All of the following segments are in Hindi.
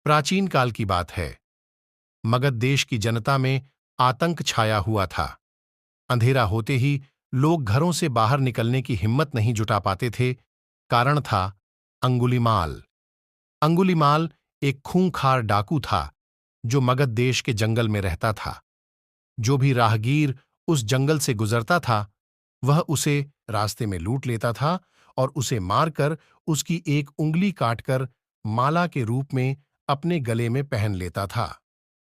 प्राचीन काल की बात है। मगध देश की जनता में आतंक छाया हुआ था। अंधेरा होते ही लोग घरों से बाहर निकलने की हिम्मत नहीं जुटा पाते थे। कारण था अंगुलीमाल। अंगुलीमाल एक खूंखार डाकू था जो मगध देश के जंगल में रहता था। जो भी राहगीर उस जंगल से गुजरता था वह उसे रास्ते में लूट लेता था और उसे मारकर उसकी एक उंगली काटकर माला के रूप में अपने गले में पहन लेता था।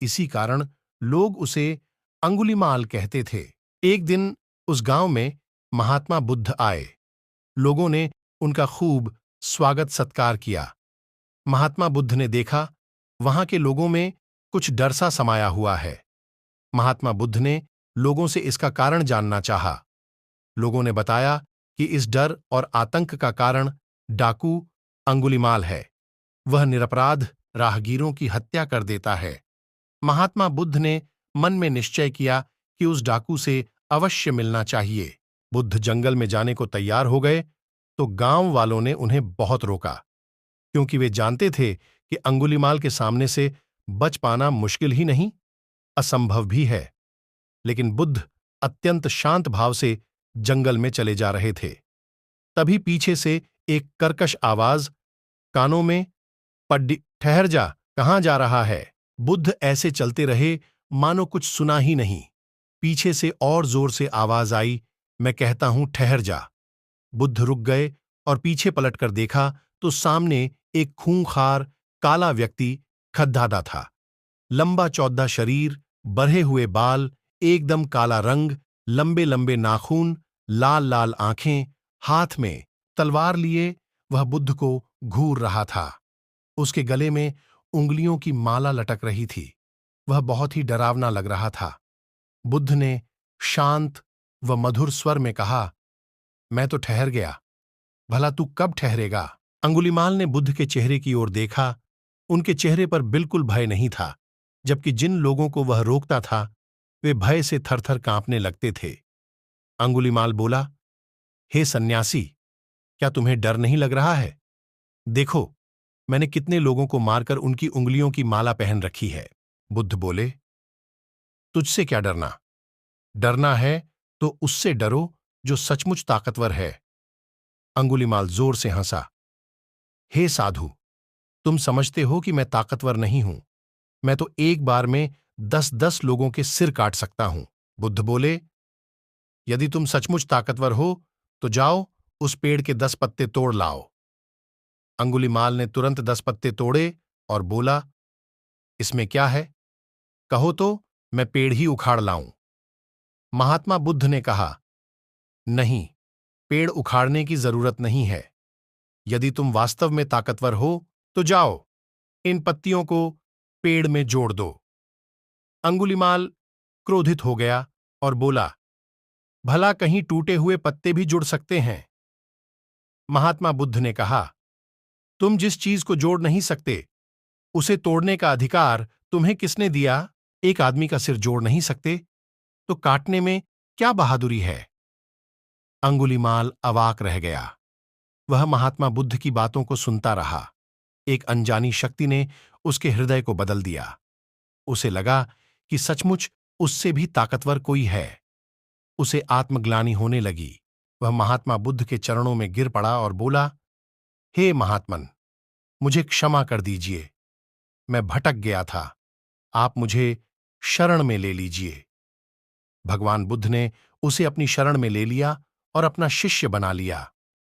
इसी कारण लोग उसे अंगुलीमाल कहते थे। एक दिन उस गांव में महात्मा बुद्ध आए। लोगों ने उनका खूब स्वागत सत्कार किया। महात्मा बुद्ध ने देखा वहां के लोगों में कुछ डर सा समाया हुआ है। महात्मा बुद्ध ने लोगों से इसका कारण जानना चाहा। लोगों ने बताया कि इस डर और आतंक का कारण डाकू अंगुलीमाल है। वह निरपराध राहगीरों की हत्या कर देता है। महात्मा बुद्ध ने मन में निश्चय किया कि उस डाकू से अवश्य मिलना चाहिए। बुद्ध जंगल में जाने को तैयार हो गए तो गांव वालों ने उन्हें बहुत रोका, क्योंकि वे जानते थे कि अंगुलीमाल के सामने से बच पाना मुश्किल ही नहीं, असंभव भी है। लेकिन बुद्ध अत्यंत शांत भाव से जंगल में चले जा रहे थे। तभी पीछे से एक कर्कश आवाज कानों में पड्डी, ठहर जा, कहां जा रहा है। बुद्ध ऐसे चलते रहे मानो कुछ सुना ही नहीं। पीछे से और जोर से आवाज आई, मैं कहता हूं ठहर जा। बुद्ध रुक गए और पीछे पलटकर देखा तो सामने एक खूंखार काला व्यक्ति खद्दादा था। लंबा चौड़ा शरीर, बढ़े हुए बाल, एकदम काला रंग, लंबे लंबे नाखून, लाल लाल आंखें, हाथ में तलवार लिए वह बुद्ध को घूर रहा था। उसके गले में उंगलियों की माला लटक रही थी। वह बहुत ही डरावना लग रहा था। बुद्ध ने शांत व मधुर स्वर में कहा, मैं तो ठहर गया, भला तू कब ठहरेगा। अंगुलीमाल ने बुद्ध के चेहरे की ओर देखा। उनके चेहरे पर बिल्कुल भय नहीं था, जबकि जिन लोगों को वह रोकता था वे भय से थरथर कांपने लगते थे। अंगुलीमाल बोला, हे सन्यासी, क्या तुम्हें डर नहीं लग रहा है? देखो, मैंने कितने लोगों को मारकर उनकी उंगलियों की माला पहन रखी है। बुद्ध बोले, तुझसे क्या डरना? डरना है तो उससे डरो जो सचमुच ताकतवर है। अंगुलीमाल जोर से हंसा। हे साधु, तुम समझते हो कि मैं ताकतवर नहीं हूं। मैं तो एक बार में 10-10 लोगों के सिर काट सकता हूं। बुद्ध बोले, यदि तुम सचमुच ताकतवर हो तो जाओ उस पेड़ के 10 पत्ते तोड़ लाओ। अंगुलीमाल ने तुरंत 10 पत्ते तोड़े और बोला, इसमें क्या है? कहो तो मैं पेड़ ही उखाड़ लाऊं। महात्मा बुद्ध ने कहा, नहीं, पेड़ उखाड़ने की जरूरत नहीं है। यदि तुम वास्तव में ताकतवर हो तो जाओ, इन पत्तियों को पेड़ में जोड़ दो। अंगुलीमाल क्रोधित हो गया और बोला, भला कहीं टूटे हुए पत्ते भी जुड़ सकते हैं? महात्मा बुद्ध ने कहा, तुम जिस चीज को जोड़ नहीं सकते उसे तोड़ने का अधिकार तुम्हें किसने दिया? एक आदमी का सिर जोड़ नहीं सकते तो काटने में क्या बहादुरी है? अंगुलीमाल अवाक रह गया। वह महात्मा बुद्ध की बातों को सुनता रहा। एक अनजानी शक्ति ने उसके हृदय को बदल दिया। उसे लगा कि सचमुच उससे भी ताकतवर कोई है। उसे आत्मग्लानि होने लगी। वह महात्मा बुद्ध के चरणों में गिर पड़ा और बोला, हे महात्मन, मुझे क्षमा कर दीजिए। मैं भटक गया था, आप मुझे शरण में ले लीजिए। भगवान बुद्ध ने उसे अपनी शरण में ले लिया और अपना शिष्य बना लिया।